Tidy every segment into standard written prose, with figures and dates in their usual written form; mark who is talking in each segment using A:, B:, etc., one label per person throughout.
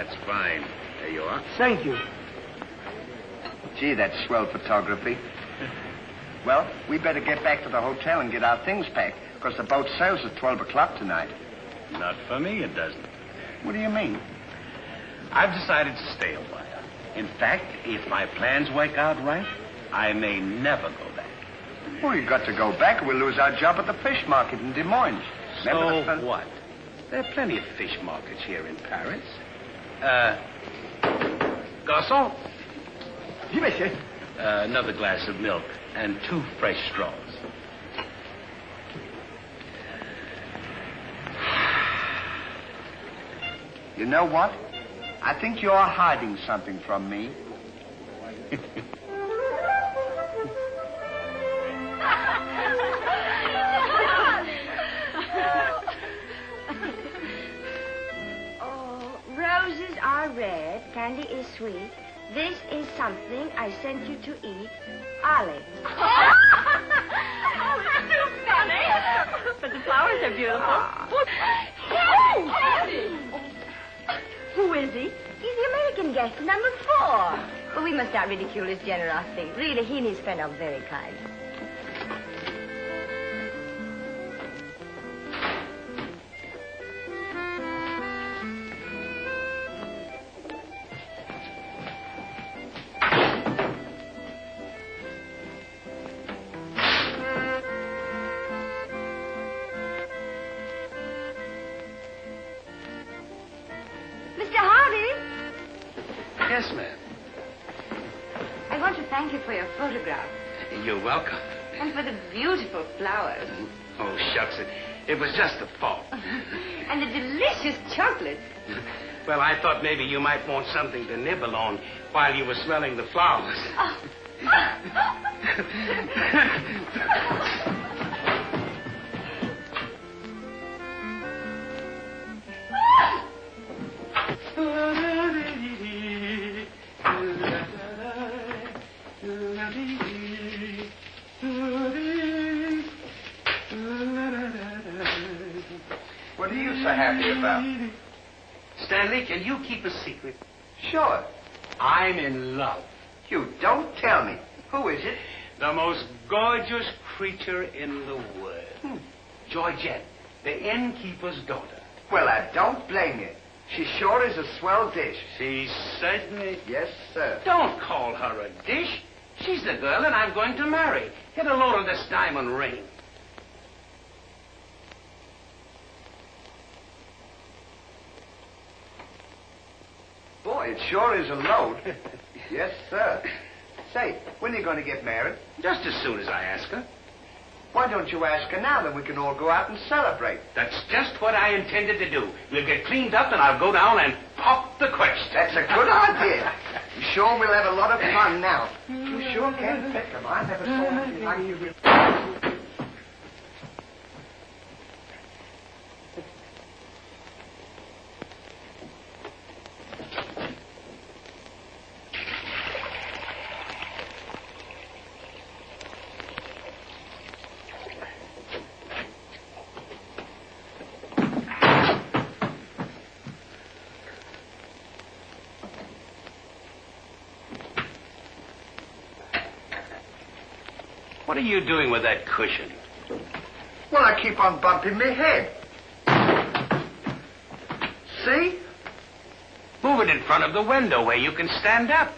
A: that's fine. There you are.
B: Thank you.
C: Gee, that's swell photography. Well, we better get back to the hotel and get our things packed, because the boat sails at 12 o'clock tonight.
A: Not for me, it doesn't.
C: What do you mean?
A: I've decided to stay a while. In fact, if my plans work out right, I may never go back.
C: Well, you've got to go back or we'll lose our job at the fish market in Des Moines.
A: So what? There are plenty of fish markets here in Paris. Garçon?
B: Oui, monsieur.
A: Another glass of milk and 2 fresh straws.
C: You know what? I think you're hiding something from me.
D: Oh, roses are red, candy is sweet. This is something I sent you to eat. Olive.
E: Oh, it's too funny. But the flowers are beautiful.
D: Who is he? He's the American guest, number 4. But we must not ridicule his generosity. Really, he and his friend are very kind. Mr. Hardy?
A: Yes, ma'am.
D: I want to thank you for your photograph
A: You're welcome.
D: and for the beautiful flowers.
A: Oh, shucks. It was just a thought.
D: And the delicious chocolate.
A: Well, I thought maybe you might want something to nibble on while you were smelling the flowers.
D: Oh.
C: What are you so happy about?
A: Stanley, can you keep a secret?
C: Sure.
A: I'm in love.
C: You don't tell me. Who is it?
A: The most gorgeous creature in the world. Georgette, the innkeeper's daughter.
C: Well, I don't blame you. She sure is a swell dish.
A: She certainly...
C: Yes, sir.
A: Don't call her a dish. She's the girl that I'm going to marry. Get a load of this diamond ring.
C: Boy, it sure is a load. Yes, sir. Say, when are you going to get married?
A: Just as soon as I ask her.
C: Why don't you ask her now, then we can all go out and celebrate?
A: That's just what I intended to do. We'll get cleaned up and I'll go down and pop the question.
C: That's a good idea. You sure we'll have a lot of fun now. You sure can pick 'em. I never saw anything like you.
A: What are you doing with that cushion?
C: Well, I keep on bumping my head. See?
A: Move it in front of the window where you can stand up.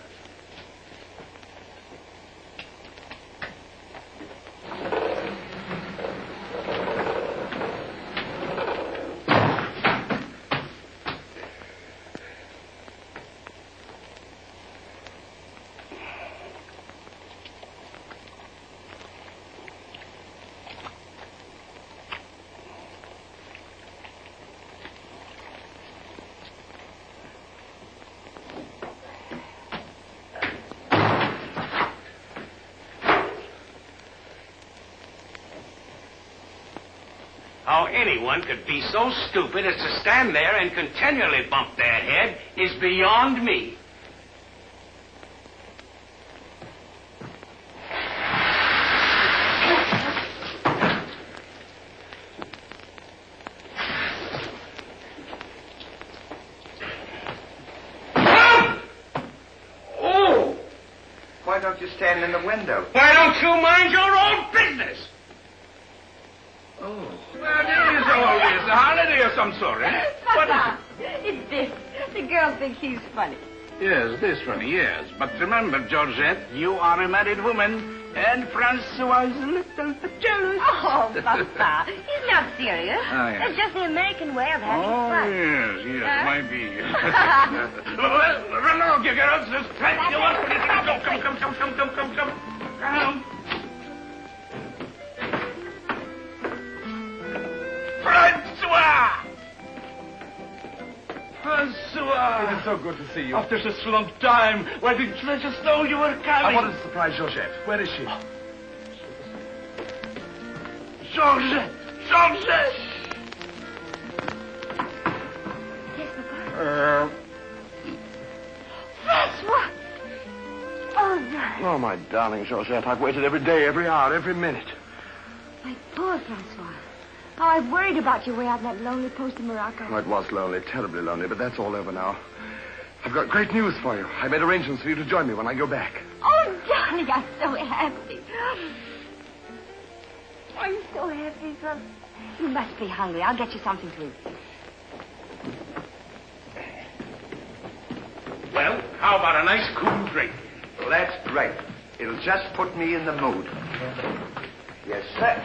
A: How anyone could be so stupid as to stand there and continually bump their head is beyond me.
C: don't you stand in the window?
A: Why don't you mind your own business?
B: Oh. Well, it is always a holiday of some sort, eh? What is
E: Papa, it's this. The girl thinks he's funny.
B: it? Yes, this funny, yes. But remember, Georgette, you are a married woman, and Francois is a little bit jealous.
E: Oh, Papa, he's not serious.
B: Oh, yes.
D: It's just the American way of having
B: Oh,
D: fun.
B: yes,
D: Huh?
B: might be. Well, run along, you girls. There's plenty you want. Come. Francois! Francois!
F: It's so good to see you.
B: After such a long time, why didn't you let us know you were
F: I
B: coming?
F: wanted to surprise Georgette. Where is she?
B: Georgette! Georgette!
D: Yes, Papa. Francois! Oh, no.
F: Oh, my darling Georgette, I've waited every day, every hour, every minute.
D: My poor Francois. Oh, I've worried about you way out in that lonely post in Morocco.
F: Oh, it was lonely, terribly lonely, but that's all over now. I've got great news for you. I made arrangements for you to join me when I go back.
D: Oh, darling, I'm so happy. I'm so happy, son. You must be hungry. I'll get you something to eat.
A: Well, how about a nice cool drink?
C: Well, that's great. It'll just put me in the mood. Yes, sir.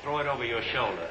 A: Throw it over your shoulder.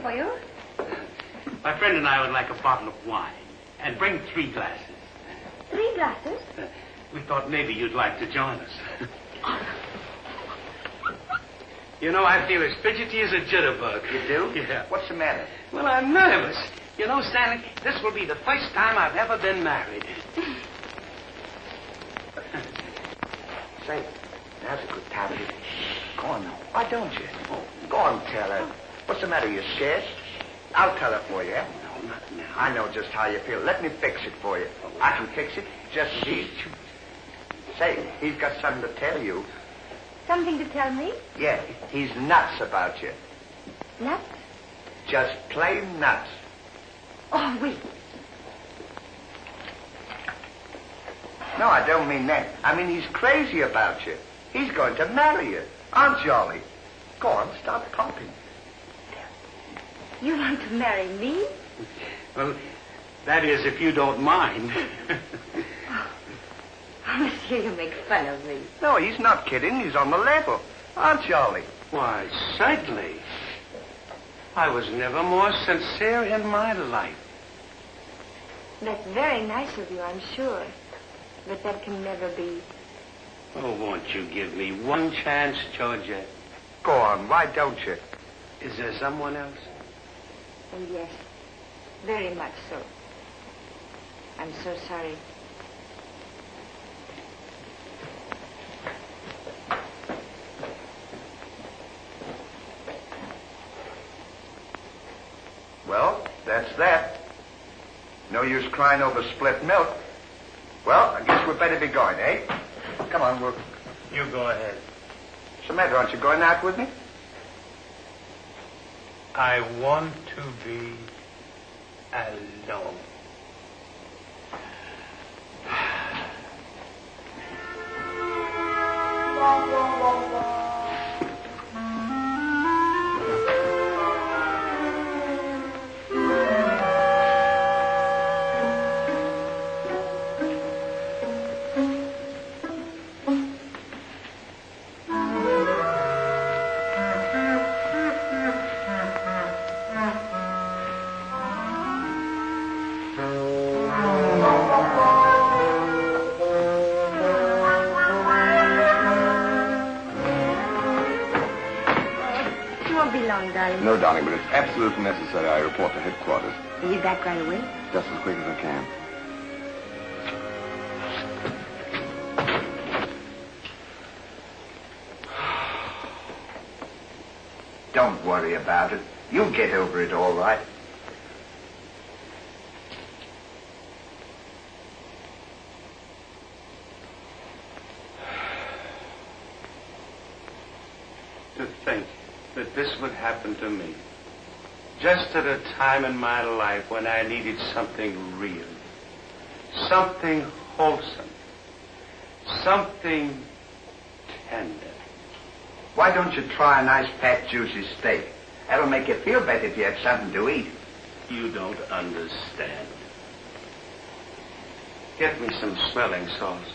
E: For you?
A: My friend and I would like a bottle of wine. And bring 3 glasses.
E: 3 glasses?
A: We thought maybe you'd like to join us. You know, I feel as fidgety as a jitterbug.
C: You do?
A: Yeah.
C: What's the matter?
A: Well, I'm nervous. You know, Stanley, this will be the first time I've ever been married.
C: Say, now's a good time to... Go on now. Why don't you? Oh, go on, tell her. What's the matter? You scared? I'll tell her for you.
A: No, not now.
C: I know just how you feel. Let me fix it for you. I can fix it. Just see. Say, he's got something to tell you.
E: Something to tell me?
C: Yeah, he's nuts about you.
E: Nuts?
C: Just plain nuts.
E: Oh, wait.
C: No, I don't mean that. I mean he's crazy about you. He's going to marry you. Aren't you, Ollie? Go on, stop pumping.
E: You want to marry me?
A: Well, that is, if you don't mind.
E: Monsieur, you make fun of me.
C: No, he's not kidding. He's on the level. Aren't you, Ollie?
A: Why, certainly. I was never more sincere in my life.
E: That's very nice of you, I'm sure. But that can never be.
A: Oh, won't you give me one chance, Georgia?
C: Go on, why don't you?
A: Is there someone else?
E: Oh, yes. Very much so. I'm so sorry.
C: Well, that's that. No use crying over spilt milk. Well, I guess we'd better be going, eh? Come on, we'll...
A: You go ahead.
C: What's the matter? Aren't you going out with me?
A: I want to be alone.
D: darling?
F: No, darling, but it's absolutely necessary I report to headquarters.
D: Are you back right away?
F: Just as quick as I can.
C: Don't worry about it. You'll get over it all right.
A: To think that this would happen to me. Just at a time in my life when I needed something real. Something wholesome. Something tender.
C: Why don't you try a nice fat, juicy steak? That'll make you feel better if you have something to eat.
A: You don't understand. Get me some smelling salts.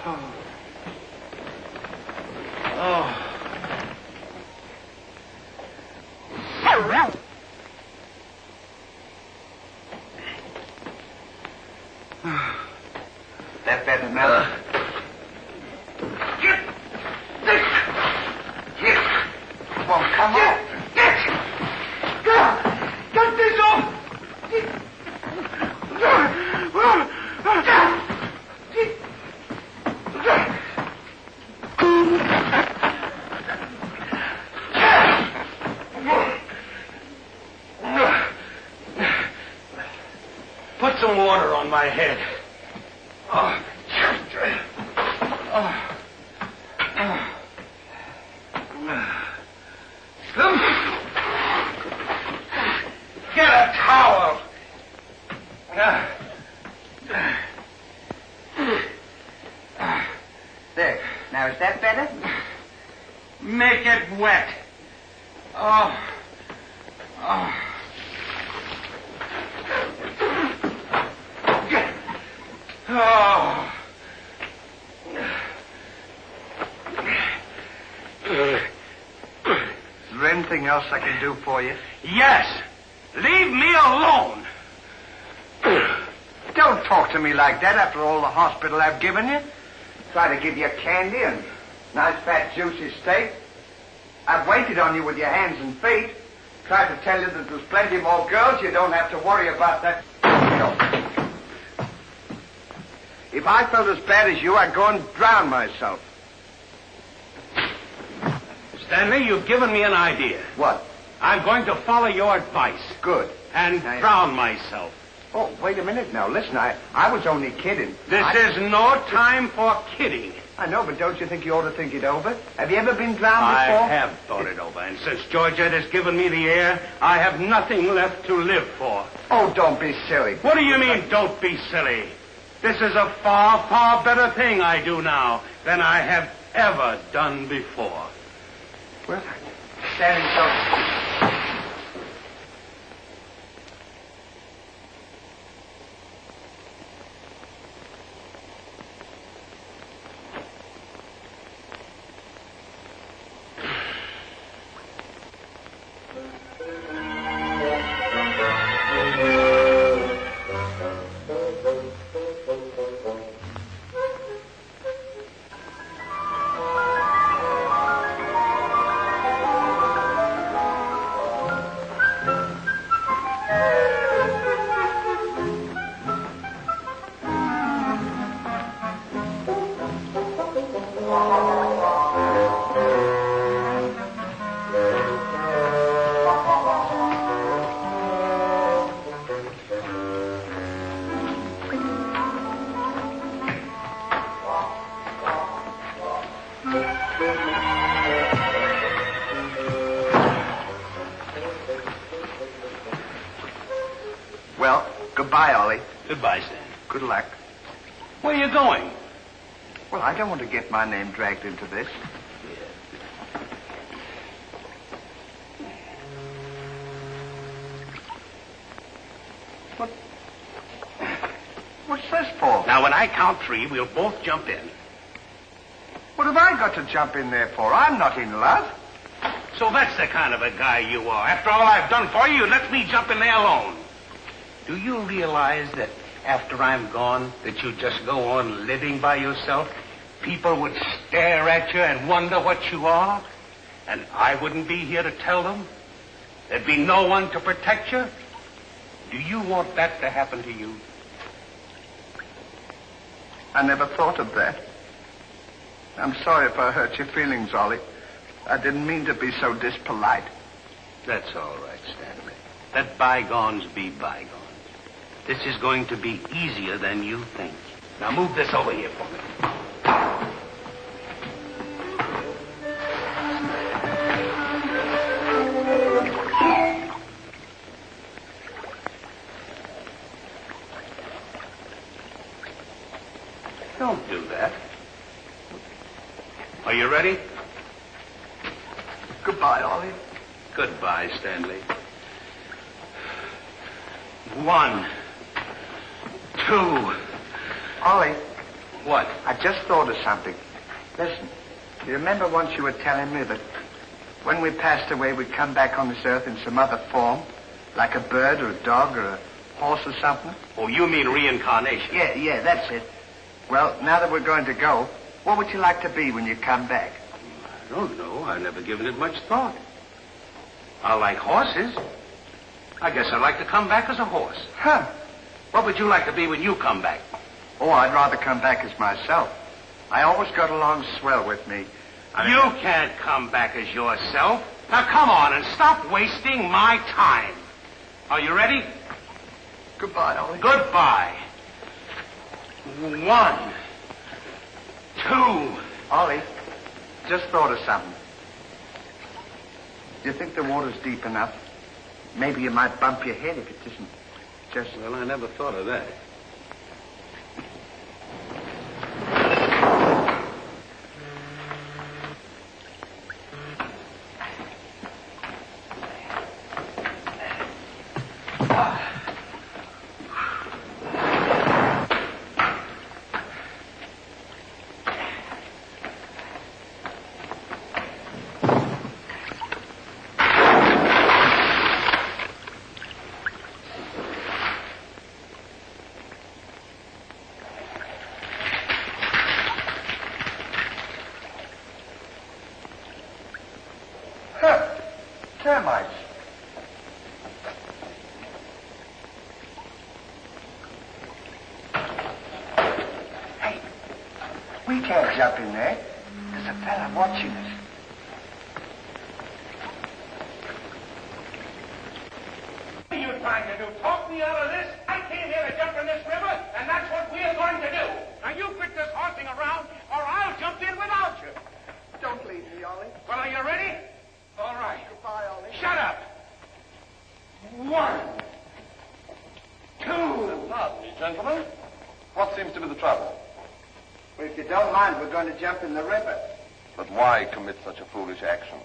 A: Oh. Oh.
C: That better now? Get this! Get! Won't come off. Get! Get this off!
A: Put some water on my head. Oh. Get a towel.
C: There. Now, is that better?
A: Make it wet. Oh. Oh. Oh.
C: Is there anything else I can do for you?
A: Yes. Leave me alone.
C: Don't talk to me like that after all the hospital I've given you. Try to give you candy and nice fat juicy steak. I've waited on you with your hands and feet. Tried to tell you that there's plenty more girls. You don't have to worry about that. If I felt as bad as you, I'd go and drown myself.
A: Stanley, you've given me an idea.
C: What?
A: I'm going to follow your advice.
C: Good.
A: And drown myself.
C: Oh, wait a minute now. Listen, I was only kidding.
A: This is no time for kidding.
C: I know, but don't you think you ought to think it over? Have you ever been drowned
A: I
C: before?
A: have thought it over, and since Georgette has given me the air, I have nothing left to live for.
C: Oh, don't be silly.
A: What do you mean, don't be silly? This is a far, far better thing I do now than I have ever done before.
C: Well, standing so... Well, goodbye, Ollie.
A: Goodbye, Stan.
C: Good luck.
A: Where are you going?
C: Well, I don't want to get my name dragged into this. What's this for?
A: Now, when I count three, we'll both jump in.
C: What have I got to jump in there for? I'm not in love.
A: So that's the kind of a guy you are. After all I've done for you, let me jump in there alone. Do you realize that after I'm gone, that you just go on living by yourself? People would stare at you and wonder what you are. And I wouldn't be here to tell them? There'd be no one to protect you? Do you want that to happen to you?
C: I never thought of that. I'm sorry if I hurt your feelings, Ollie. I didn't mean to be so dispolite.
A: That's all right, Stanley. Let bygones be bygones. This is going to be easier than you think. Now move this over here for me. Don't do that. Are you ready?
C: Goodbye, Ollie.
A: Goodbye, Stanley. 1, 2.
C: Ollie,
A: What?
C: I just thought of something. Listen, you remember once you were telling me that when we passed away, we'd come back on this earth in some other form? Like a bird or a dog or a horse or something?
A: Oh, you mean reincarnation?
C: Yeah, that's it. Well, now that we're going to go, what would you like to be when you come back?
A: I don't know. I've never given it much thought. I like horses. I guess I'd like to come back as a horse.
C: Huh.
A: What would you like to be when you come back?
C: Oh, I'd rather come back as myself. I always got along swell with me.
A: You can't come back as yourself. Now, come on and stop wasting my time. Are you ready?
C: Goodbye, Ollie.
A: Goodbye. 1, 2.
C: Ollie, just thought of something. Do you think the water's deep enough? Maybe you might bump your head if it isn't just...
A: Well, I never thought of that.
C: Termites. Hey, we can't jump in there. There's a fella watching us.
A: What are you trying to do? Talk me out of this? I came here to jump in this river, and that's what we're going to do. Now, you quit this horsing around, or I'll jump in without you.
C: Don't leave me, Ollie.
A: Well, are you ready? All right.
C: Goodbye, Ollie.
A: Shut up. 1, 2.
F: Pardon me, gentlemen. What seems to be the trouble?
C: Well, if you don't mind, we're going to jump in the river.
F: But why commit such a foolish action?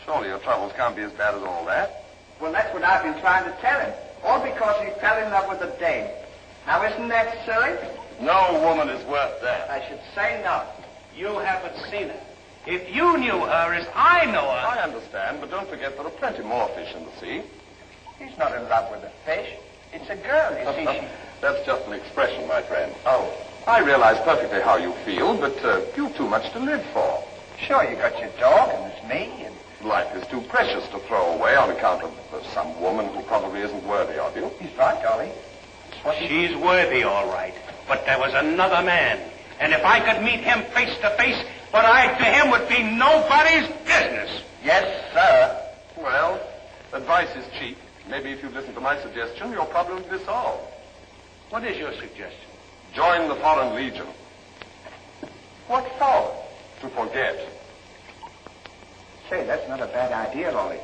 F: Surely your troubles can't be as bad as all that.
C: Well, that's what I've been trying to tell him. All because he fell in love with a dame. Now, isn't that silly?
F: No woman is worth that.
C: I should say not.
A: You haven't seen her. If you knew her as I know her...
F: I understand, but don't forget there are plenty more fish in the sea.
C: He's not in love with a fish. It's a girl, you see.
F: That's just an expression, my friend. Oh. I realize perfectly how you feel, but you've too much to live for.
C: Sure, you got your dog, and there's me, and...
F: Life is too precious to throw away on account of some woman who probably isn't worthy of you.
C: He's right, Ollie.
A: She's worthy, all right. But there was another man. And if I could meet him face to face, what I to him would be nobody's business.
C: Yes, sir.
F: Well, advice is cheap. Maybe if you'd listen to my suggestion, your problem would be solved.
A: What is your suggestion?
F: Join the Foreign Legion.
C: What for?
F: To forget.
C: Say, that's not a bad idea, Ollie.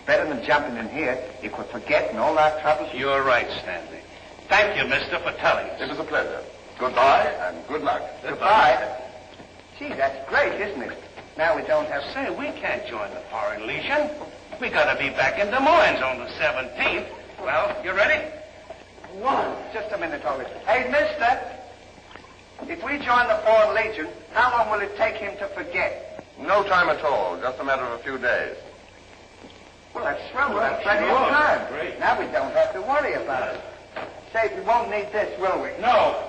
C: Better than jumping in here. You could forget and all our troubles.
A: You're right, Stanley. Thank you, mister, for telling us.
F: It was a pleasure. Goodbye and good luck.
C: Goodbye. Gee, that's great, isn't it? Now we don't have...
A: Say, we can't join the Foreign Legion. We gotta be back in Des Moines on the 17th. Well, you ready? 1.
C: Just a minute, Ollie. Hey, mister. If we join the Foreign Legion, how long will it take him to forget?
F: No time at all. Just a matter of a few days.
C: Well, that's swell. We'll have plenty of time.
A: Great.
C: Now we don't have to worry about it. Say, we won't need this, will we?
A: No.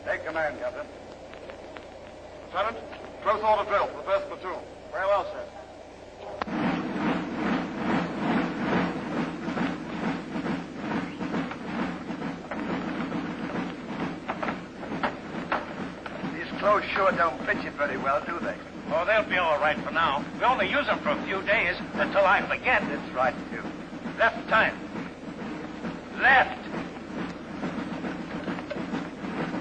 F: Take command, Captain. Lieutenant, close order drill for the first platoon. Very well, sir.
C: These clothes sure don't fit you very well, do they?
A: Oh, they'll be all right for now. We only use them for a few days until I forget.
C: That's right, you.
A: Left time. Left.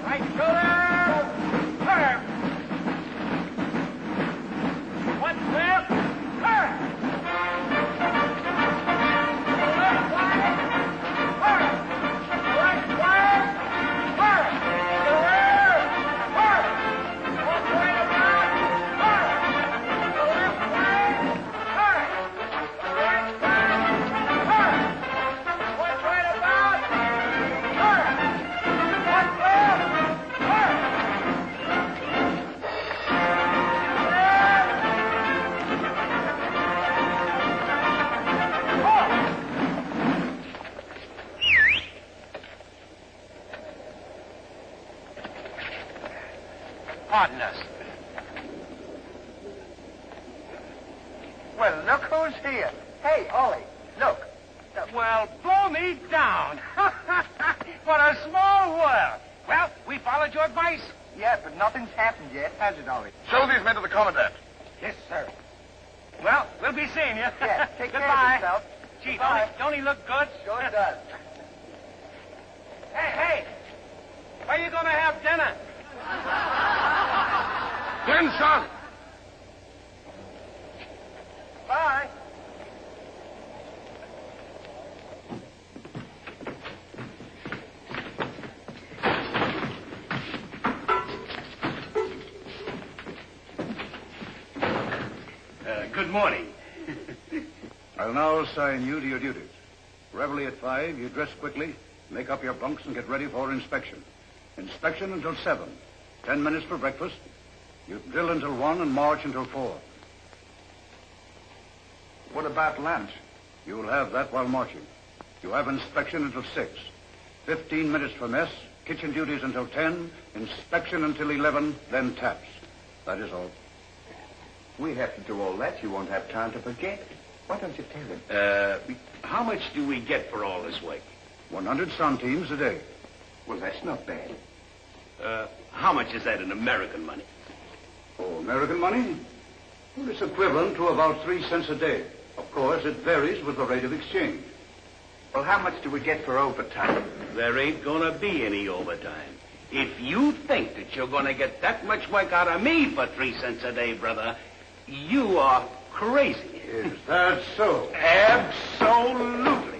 A: Right shoulder. Turn. One left. Turn. Left side. Turn. Right side. Turn. To the rear. Turn. One way around. Turn. To the left side. Turn. To the right side. Turn. One way about. Turn. One left. Turn. Pardon us.
C: Well, look who's here. Hey, Ollie, look.
A: Well, blow me down. What a small world. Well, we followed your advice.
C: Yeah, but nothing's happened yet, has it, Ollie?
F: Show these men to the commandant.
A: Yes, sir. Well, we'll be seeing you.
C: Yeah, take care
A: Goodbye.
C: of yourself.
A: Gee,
C: Goodbye.
A: don't he look good?
C: Sure does.
A: Hey, where you gonna have dinner?
F: Inside.
C: Bye.
A: Good morning.
G: I'll now assign you to your duties. Reveille at 5, you dress quickly, make up your bunks, and get ready for inspection. Inspection until 7. 10 minutes for breakfast. You drill until 1 and march until 4.
C: What about lunch?
G: You'll have that while marching. You have inspection until 6. 15 minutes for mess, kitchen duties until 10, inspection until 11, then taps. That is all.
C: We have to do all that. You won't have time to forget. Why don't you tell him?
A: How much do we get for all this work?
G: 100 centimes a day.
C: Well, that's not bad.
A: How much is that in American money?
G: Oh, American money? Well, it's equivalent to about 3 cents a day. Of course, it varies with the rate of exchange.
C: Well, how much do we get for overtime?
A: There ain't gonna be any overtime. If you think that you're gonna get that much work out of me for 3 cents a day, brother, you are crazy.
G: Is that so?
A: Absolutely.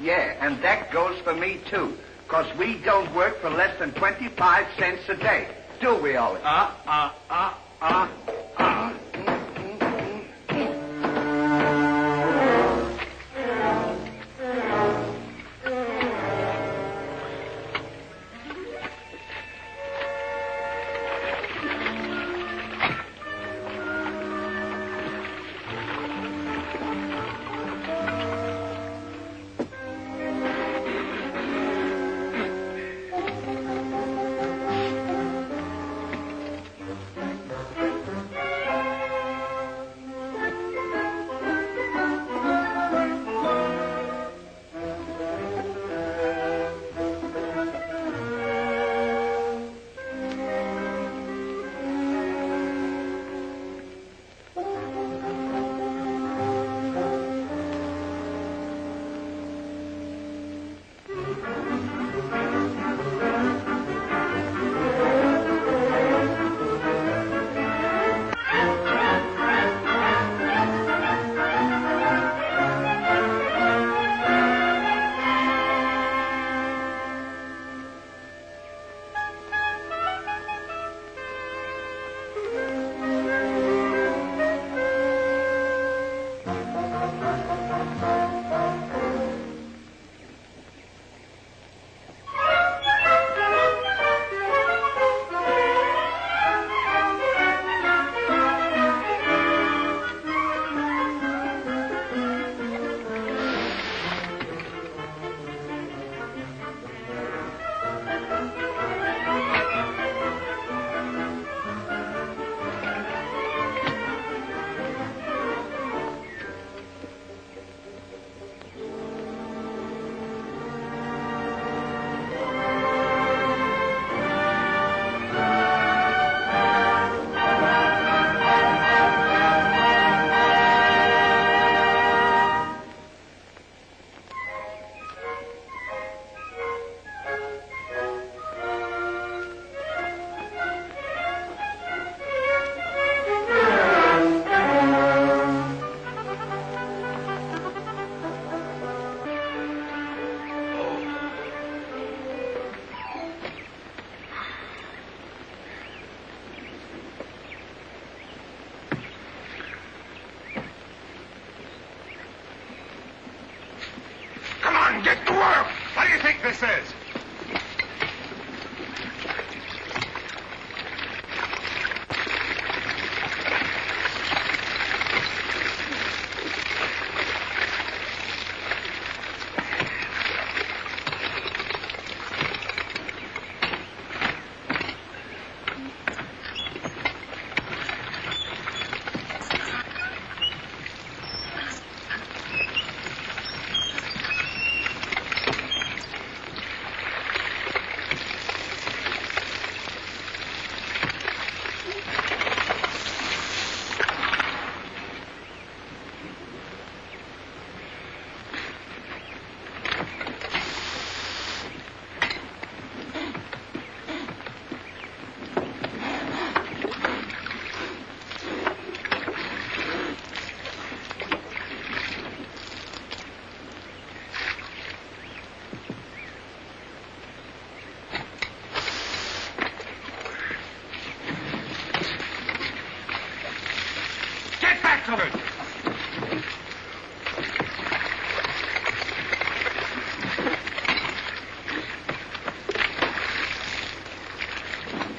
C: Yeah, and that goes for me, too. Because we don't work for less than 25 cents a day. Do we, Ollie?
A: back to work.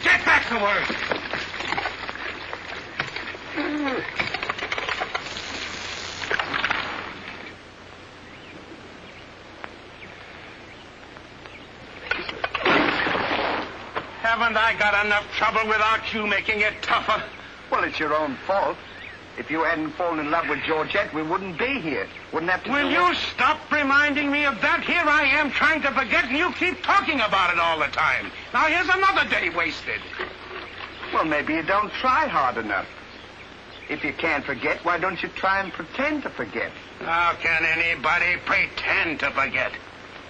A: Get back to work. Haven't I got enough trouble without you making it tougher?
C: Well, it's your own fault. If you hadn't fallen in love with Georgette, we wouldn't be here. Wouldn't have to.
A: Will you stop reminding me of that? Here I am trying to forget, and you keep talking about it all the time. Now here's another day wasted.
C: Well, maybe you don't try hard enough. If you can't forget, why don't you try and pretend to forget?
A: How can anybody pretend to forget?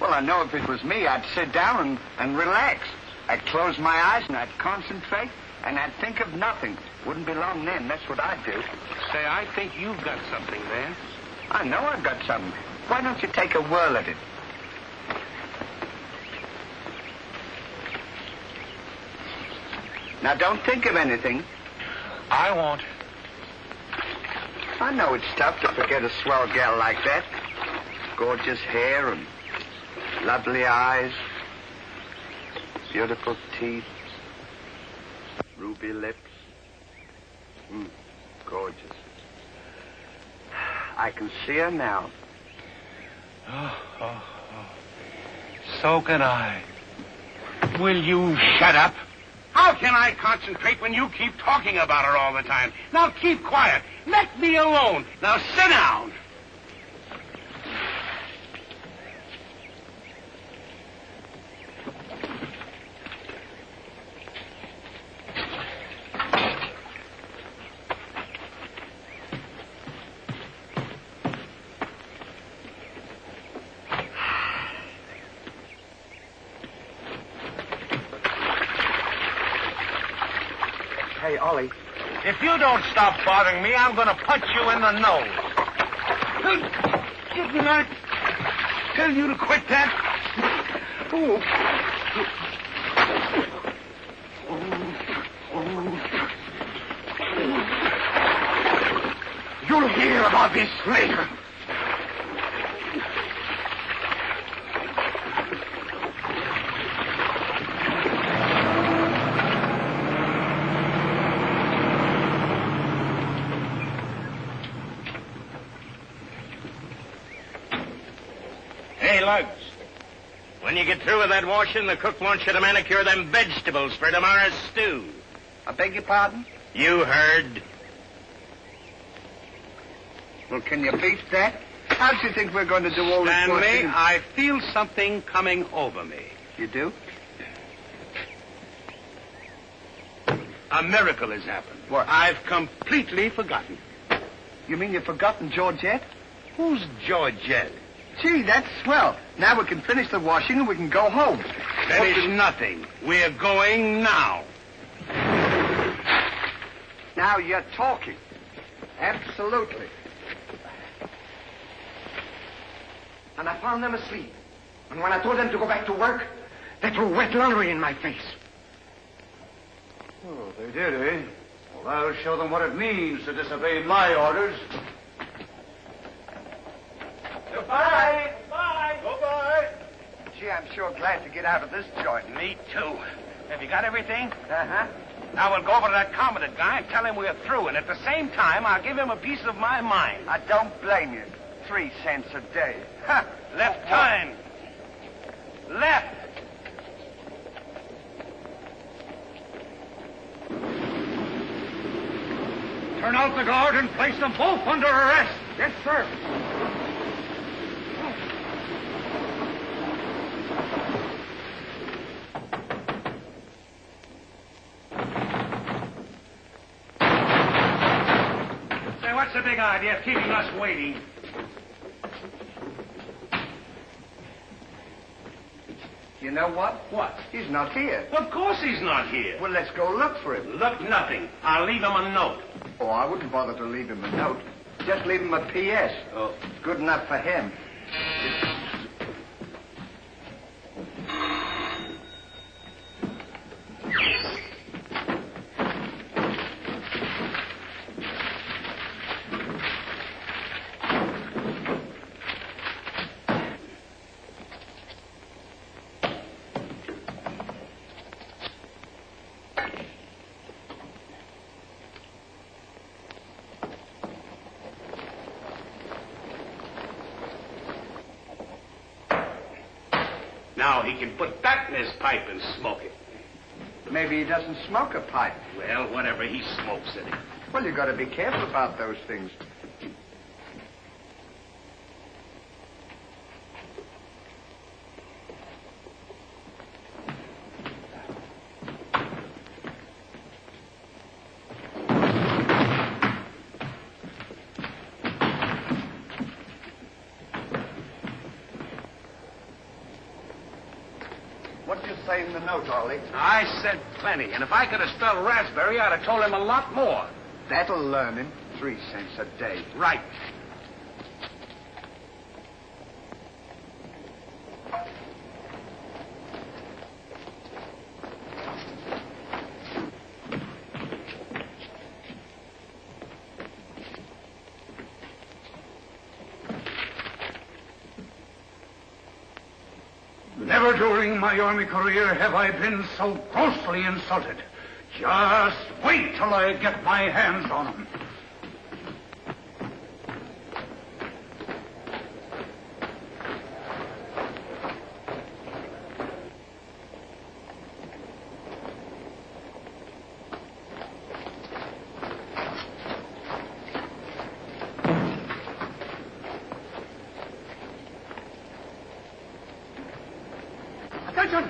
C: Well, I know if it was me, I'd sit down and relax. I'd close my eyes and I'd concentrate and I'd think of nothing. Wouldn't be long then. That's what I'd do.
A: Say, I think you've got something there.
C: I know I've got something. Why don't you take a whirl at it? Now, don't think of anything.
A: I won't.
C: I know it's tough to forget a swell gal like that. Gorgeous hair and lovely eyes. Beautiful teeth. Ruby lips. Gorgeous. I can see her now.
A: Oh. So can I. Will you shut up? How can I concentrate when you keep talking about her all the time? Now keep quiet. Let me alone. Now sit down.
C: Hey, Ollie.
A: If you don't stop bothering me, I'm going to punch you in the nose. Didn't I tell you to quit that? You'll hear about this later. Hey, Lugs, when you get through with that washing, the cook wants you to manicure them vegetables for tomorrow's stew.
C: I beg your pardon?
A: You heard.
C: Well, can you beat that? How do you think we're going to do all this
A: Stanley,
C: washing?
A: I feel something coming over me.
C: You do?
A: A miracle has happened.
C: What?
A: I've completely forgotten.
C: You mean you've forgotten Georgette?
A: Who's Georgette?
C: Gee, that's swell. Now we can finish the washing and we can go home.
A: Finish nothing. We're going now.
C: Now you're talking. Absolutely.
H: And I found them asleep. And when I told them to go back to work, they threw wet laundry in my face.
G: Oh, they did, eh? Well, I'll show them what it means to disobey my orders.
C: Goodbye.
A: Bye.
C: Goodbye. Gee, I'm sure glad to get out of this joint.
A: Me too. Have you got everything?
C: Uh-huh.
A: Now we'll go over to that competent guy and tell him we're through, and at the same time, I'll give him a piece of my mind.
C: I don't blame you. 3 cents a day. Ha!
A: Left turn. Left.
G: Turn out the guard and place them both under arrest.
H: Yes, sir.
A: Say, what's the big idea of keeping us waiting?
C: You know what?
A: What?
C: He's not here.
A: Of course he's not here.
C: Well, let's go look for him.
A: Look, nothing. I'll leave him a note.
C: Oh, I wouldn't bother to leave him a note. Just leave him a P.S.
A: Oh.
C: Good enough for him.
B: Now he can put that in his pipe and smoke it.
C: Maybe he doesn't smoke a pipe.
B: Well, whatever, he smokes it.
C: Well, you got to be careful about those things. What did you say in the note, Ollie?
B: I said plenty, and if I could have spelled raspberry, I'd have told him a lot more.
C: That'll learn him. 3 cents a day.
B: Right.
G: Never during my army career have I been so grossly insulted. Just wait till I get my hands on him.
C: Attention!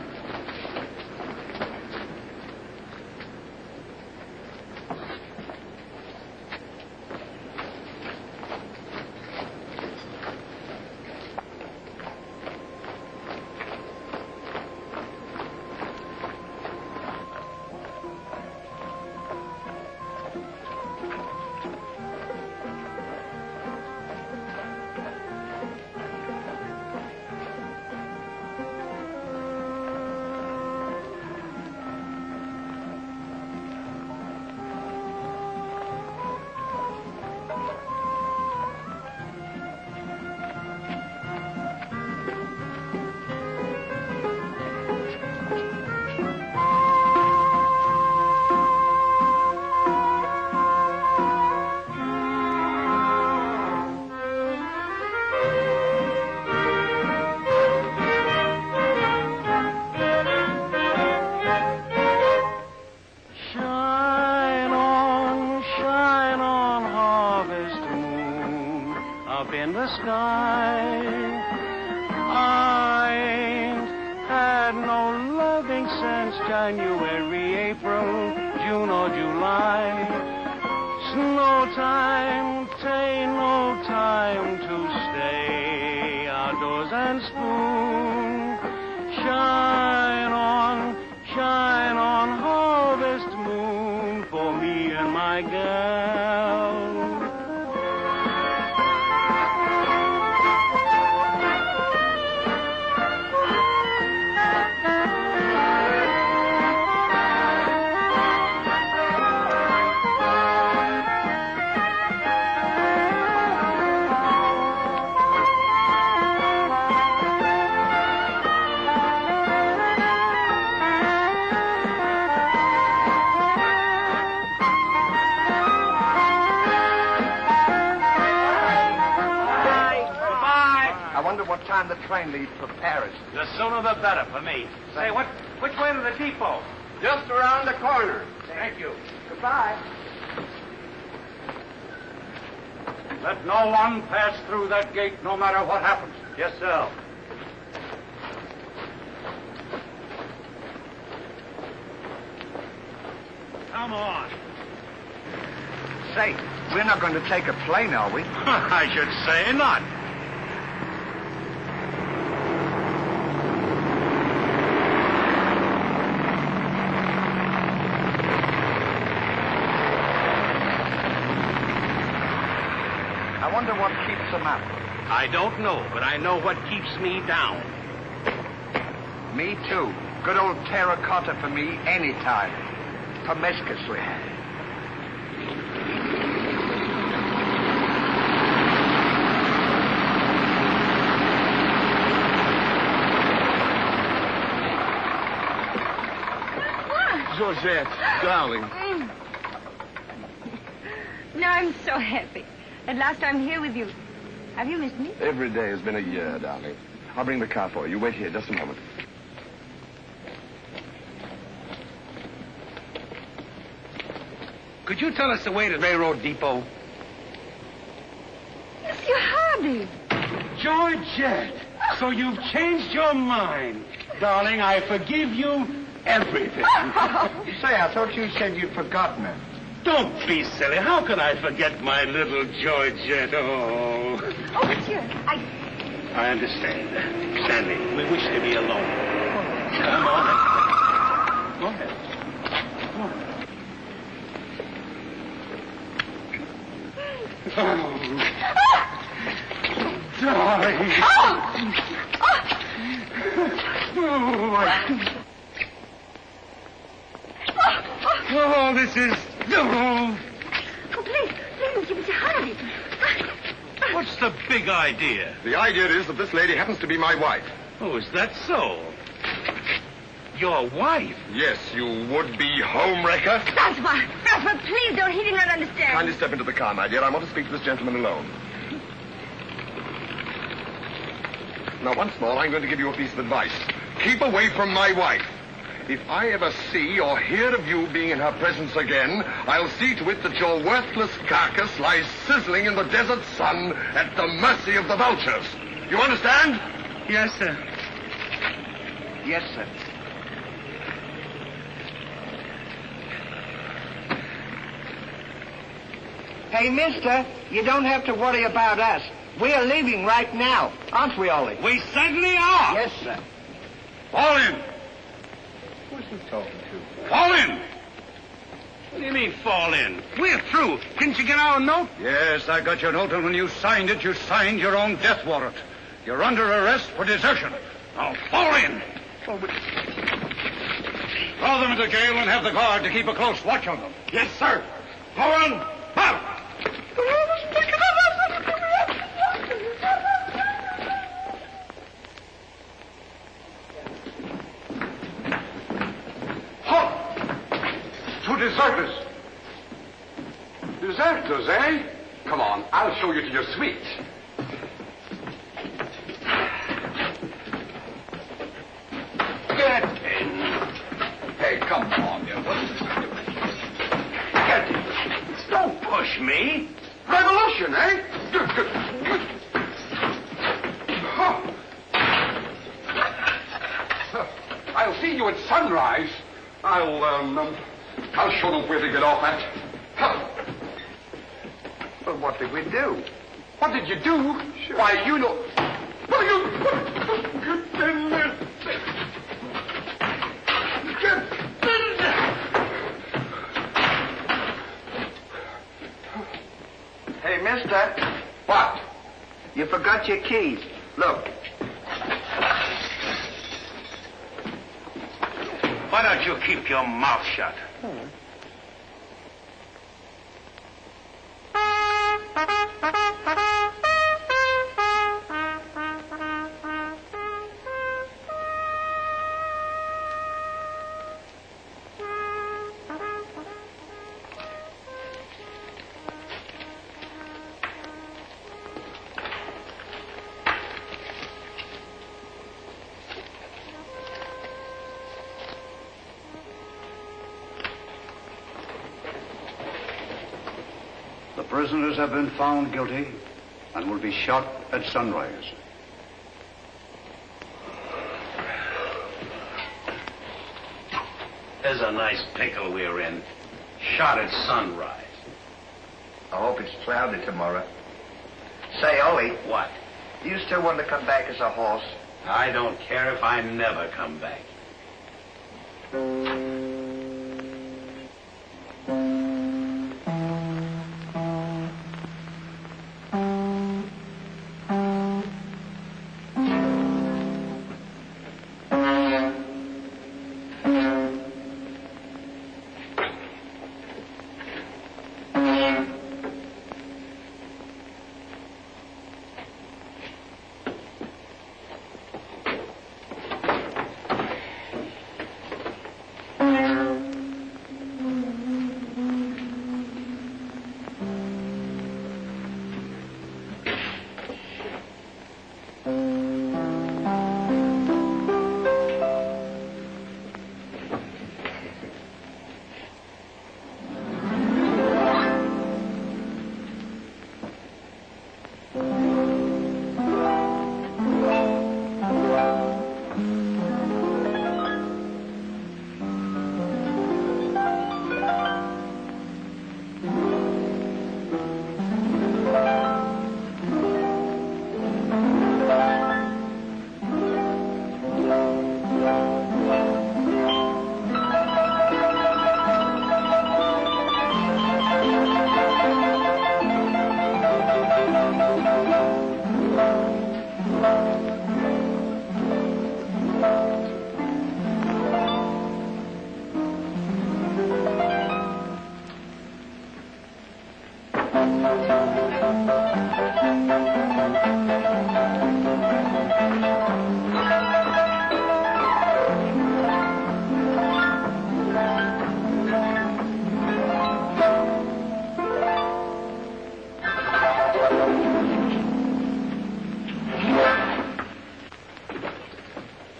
I: In the sky, I ain't had no loving since January, April, June or July. Snow time, tain't no time to stay outdoors and spoon. Shine on, harvest moon for me and my gal.
C: What time the train leaves for Paris?
B: The sooner the better for me. Say, which way to the depot?
C: Just around the corner.
B: Thank you.
C: Goodbye.
G: Let no one pass through that gate, no matter what happens.
B: Yes, sir. Come on.
C: Say, we're not going to take a plane, are we?
B: I should say not.
C: I wonder what keeps them up.
B: I don't know, but I know what keeps me down.
C: Me too. Good old terracotta for me anytime. Promiscuously.
F: Georgette, darling.
D: Now I'm so happy. At last I'm here with you. Have you missed me?
F: Every day has been a year, darling. I'll bring the car for you. Wait here just a moment.
A: Could you tell us the way to the railroad depot?
D: Monsieur Hardy.
A: Georgette, so you've changed your mind. Darling, I forgive you everything.
C: Say, I thought you said you'd forgotten her.
A: Don't be silly. How can I forget my little Georgette? Oh.
D: Oh, monsieur,
A: I understand. Stanley, we wish to be alone. Come on. Go ahead. Go on. Oh. Darling. Oh, this is...
D: Oh, please, Mr. Hardy.
A: What's the big idea?
F: The idea is that this lady happens to be my wife.
A: Oh, is that so? Your wife?
F: Yes, you would-be homewrecker.
D: Francois, please don't. He did not understand.
F: Kindly step into the car, my dear. I want to speak to this gentleman alone. Now, once more, I'm going to give you a piece of advice. Keep away from my wife. If I ever see or hear of you being in her presence again, I'll see to it that your worthless carcass lies sizzling in the desert sun at the mercy of the vultures. You understand?
A: Yes, sir.
C: Yes, sir. Hey, mister, you don't have to worry about us. We're leaving right now, aren't we, Ollie?
A: We certainly are.
C: Yes, sir.
A: Fall in.
C: Who's he talking to?
A: Fall in. What do you mean, fall in? We're through. Didn't you get our note?
G: Yes, I got your note, and when you signed it, you signed your own death warrant. You're under arrest for desertion.
A: Now, fall in.
G: Throw them into jail and have the guard to keep a close watch on them.
A: Yes, sir. Go on. Out.
J: Halt! Two deserters. Deserters, eh? Come on, I'll show you to your suite. Get in. Hey, come on, you. Get in.
A: Don't push me.
J: Revolution, eh? I'll see you at sunrise. I'll show them where to get off at.
C: Well, what did we do?
J: What did you do? Sure. Why, you know...
C: Hey, mister.
J: What?
C: You forgot your keys. Look.
A: Why don't you keep your mouth shut?
G: The prisoners have been found guilty and will be shot at sunrise.
A: There's a nice pickle we're in. Shot at sunrise.
C: I hope it's cloudy tomorrow. Say, Ollie,
A: What?
C: do you still want to come back as a horse?
A: I don't care if I never come back.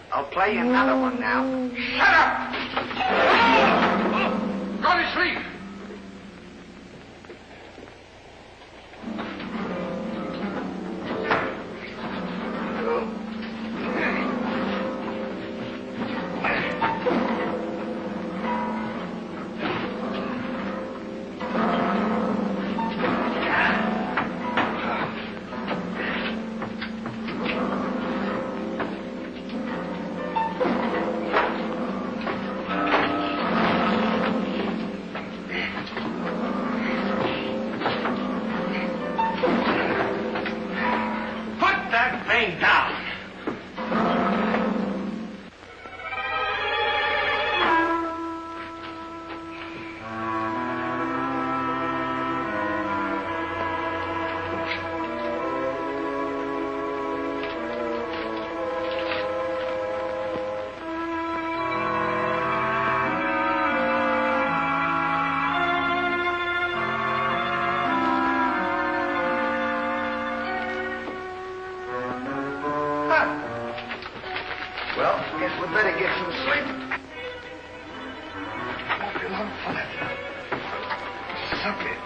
C: I'll play another one now. Shut up!
J: Go to sleep.
C: Well, guess we better get some sleep. Won't be long for that. Suck it.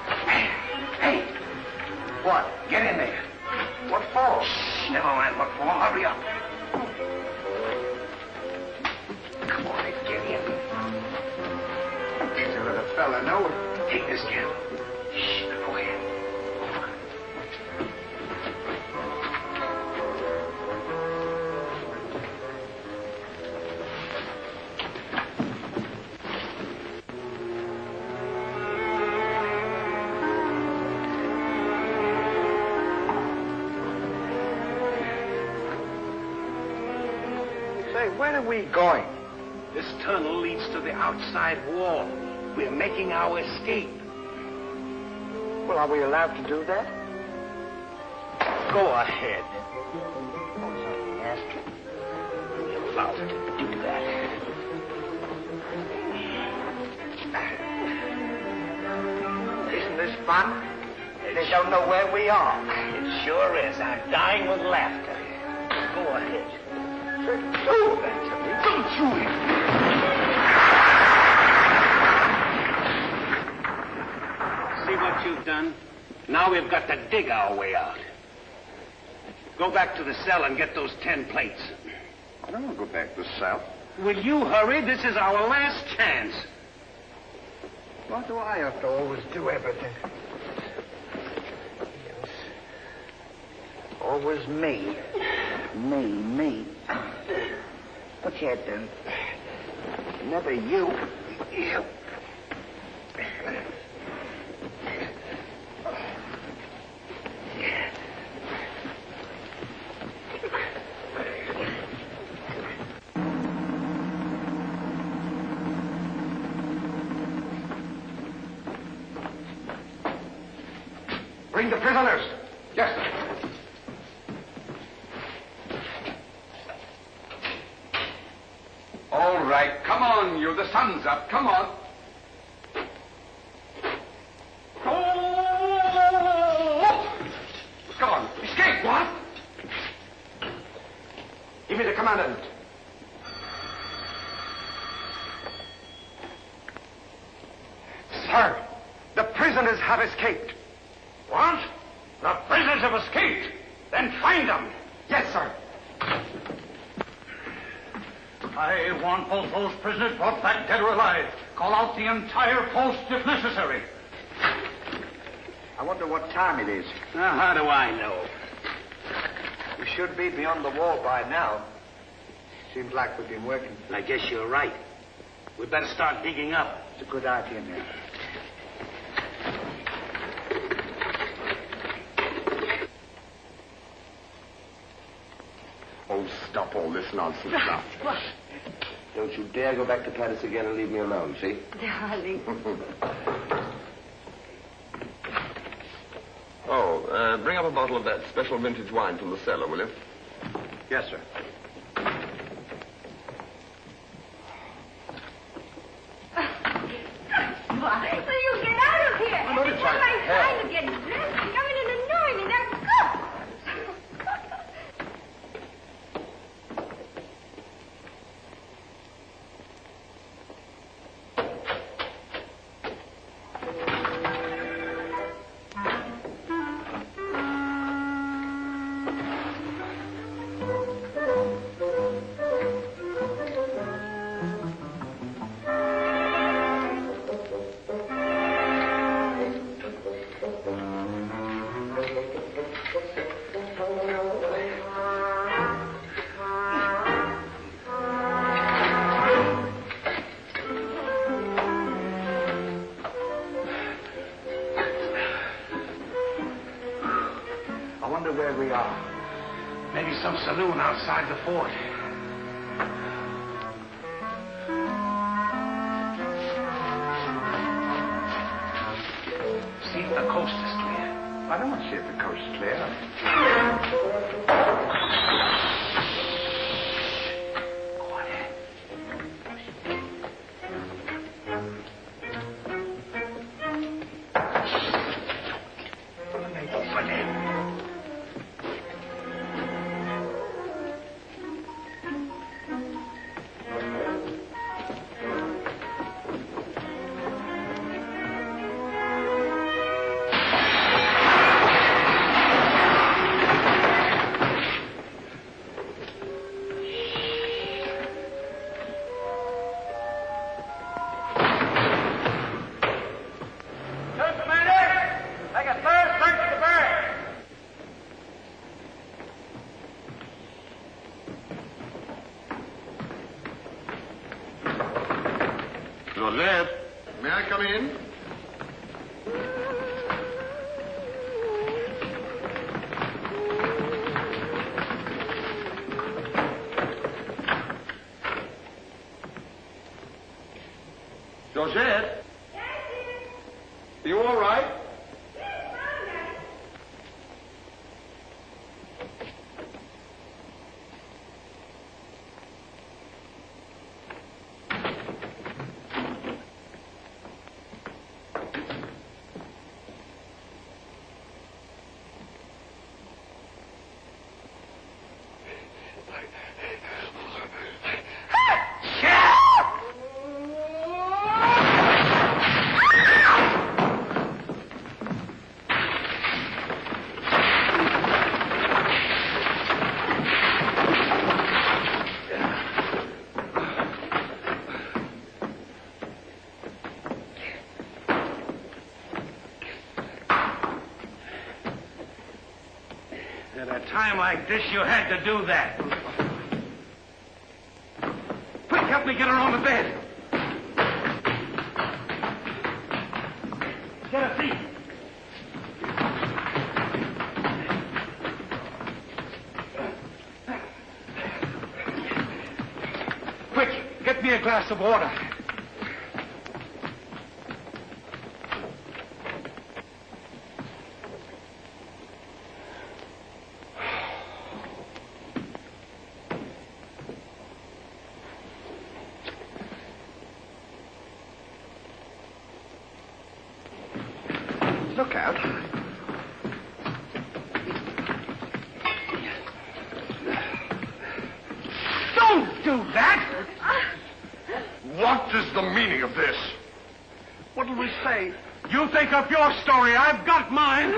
C: Hey. What? Get in there. What for? Shh, never mind what for. Hurry up. Come on, get in. Doesn't let a fella know. Take this candle. Shh, go ahead. Say, where are we going?
A: This tunnel leads to the outside wall. We're making our escape.
C: Well, are we allowed to do that?
A: Go ahead.
C: Ask him.
A: We're allowed to do that.
C: Isn't this fun? They don't know where we are.
A: It sure is. I'm dying with laughter. Go ahead.
C: Do that to me.
A: Don't you see what you've done? Now we've got to dig our way out. Go back to the cell and get those 10 plates.
G: I don't want to go back to the cell.
A: Will you hurry? This is our last chance.
C: Why do I have to always do everything? Yes. Always me. Me. What's that then? Never you. You.
J: Bring the prisoners. Yes, sir. All right, come on, you. The sun's up. Come on. Oh! Come on. Escape. What? Give me the commandant.
C: Sir, the prisoners have escaped.
A: What? The prisoners have escaped. Then find them.
C: Yes, sir.
G: I want both those prisoners brought back dead or alive. Call out the entire post if necessary.
C: I wonder what time it is.
A: Now, how do I know?
C: We should be beyond the wall by now. Seems like we've been working.
A: I guess you're right. We better start digging up.
C: It's a good idea, man.
F: Oh, stop all this nonsense now.
D: What?
K: Don't you dare go back to Paris again and leave me alone, see?
D: Darling.
F: Bring up a bottle of that special vintage wine from the cellar, will you?
G: Yes, sir.
D: Why? So you get out of here.
G: I'm not
D: It's not like trying to get dressed. You come in and annoy me. Now go.
C: Where we are.
A: Maybe some saloon outside the fort. See if the coast is clear.
C: I don't want to see if the coast is clear.
F: Joseph, may I come in? Joseph? Are you all right?
A: At a time like this, you had to do that. Quick, help me get her on the bed. Get a seat. Quick, get me a glass of water.
C: Look out.
A: Don't do that!
F: What is the meaning of this?
A: What'll we say? You think up your story. I've got mine.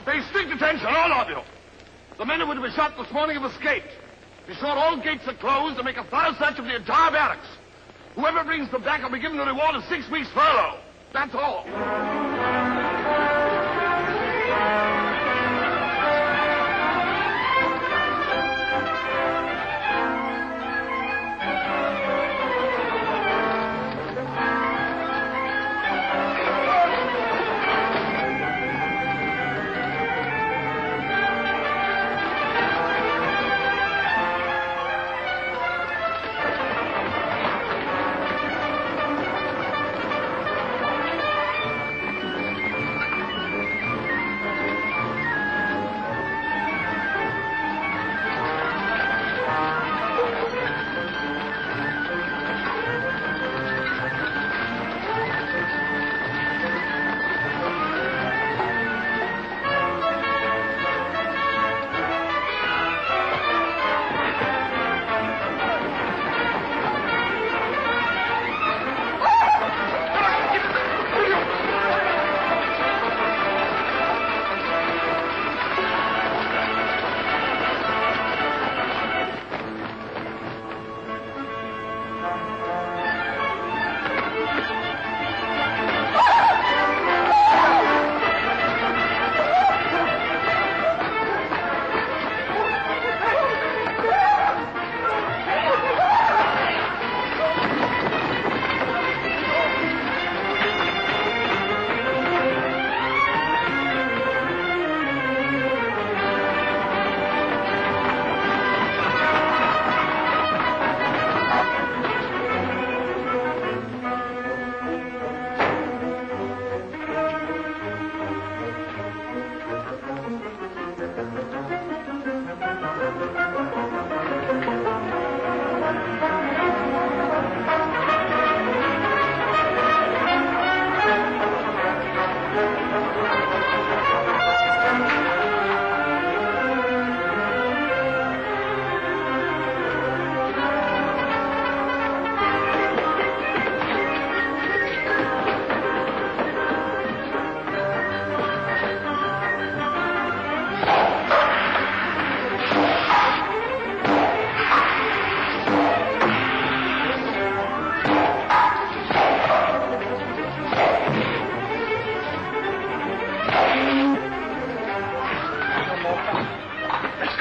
F: Pay strict attention, all of you. The men who were to be shot this morning have escaped. Be sure all gates are closed and make a thorough search of the entire barracks. Whoever brings them back will be given the reward of 6 weeks' furlough. That's all.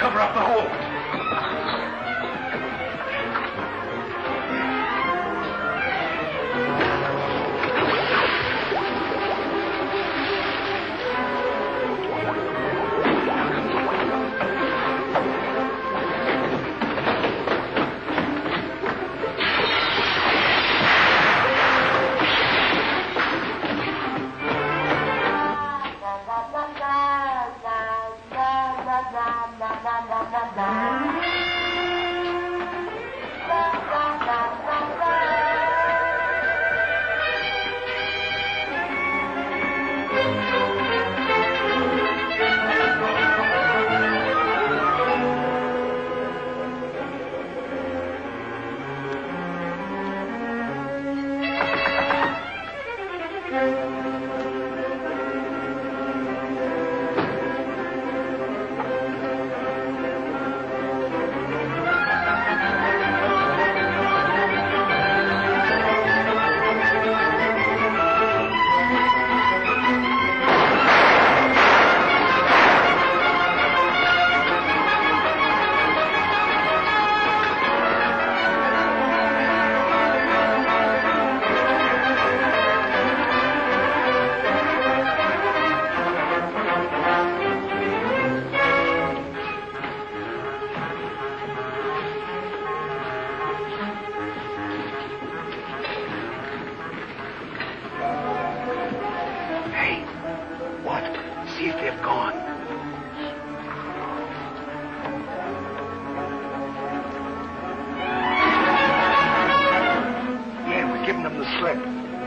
H: cover up the hole.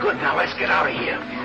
H: Good, now let's get out of here.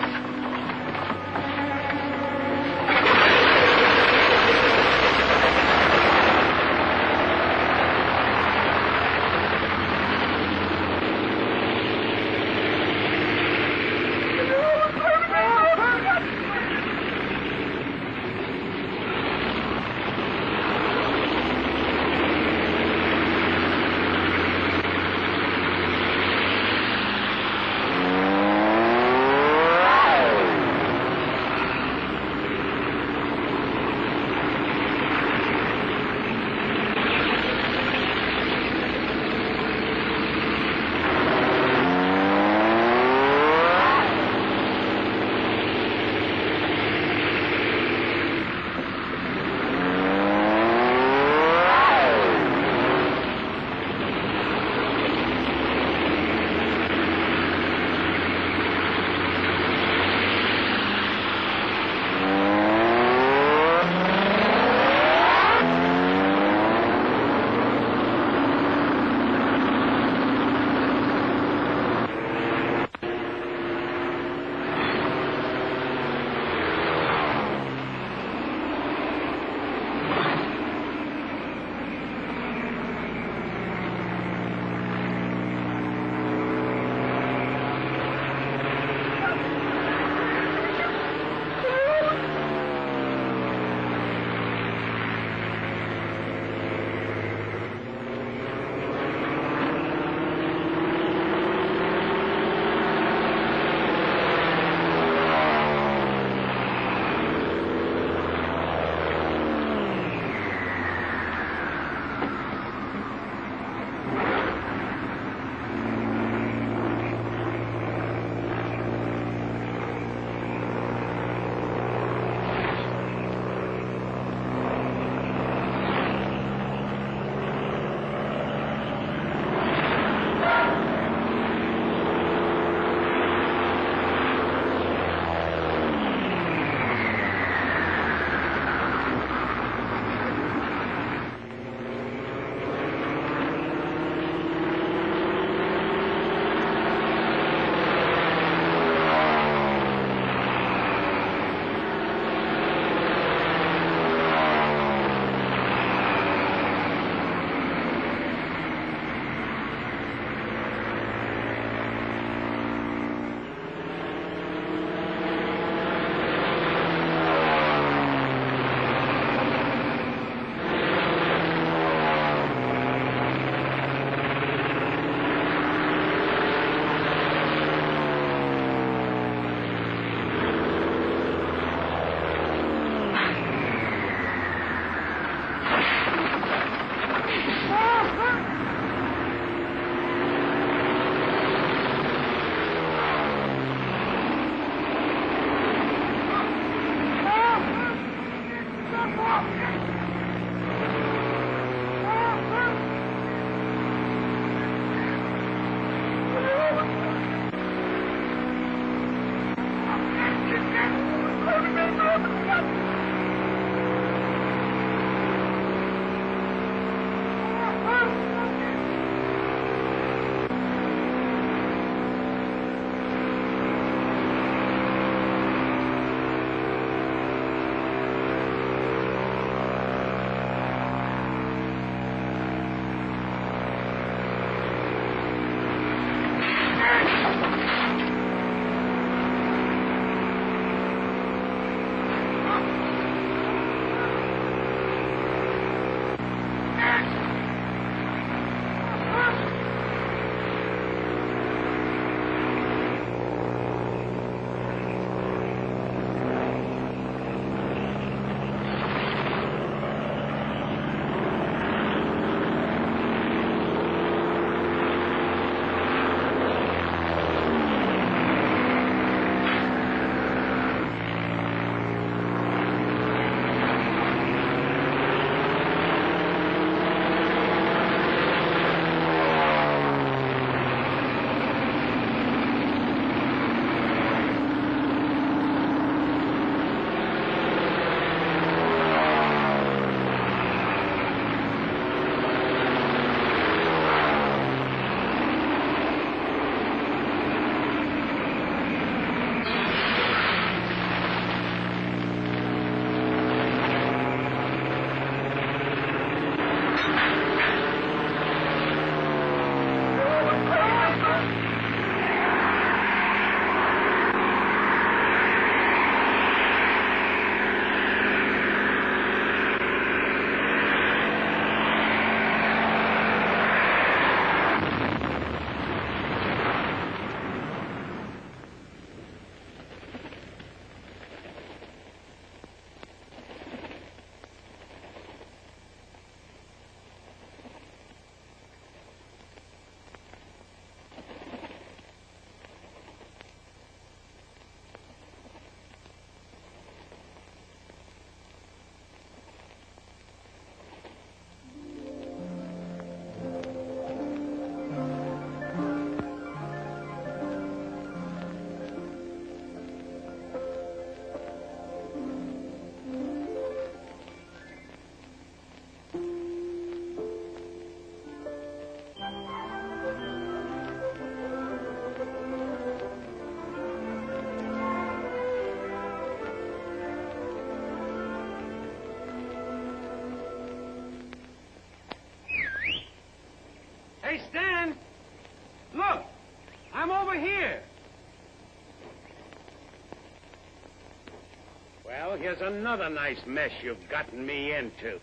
A: here's another nice mess you've gotten me into.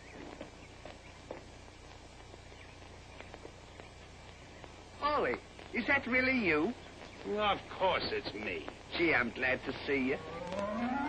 C: Ollie, is that really you?
A: Of course it's me.
C: Gee, I'm glad to see you.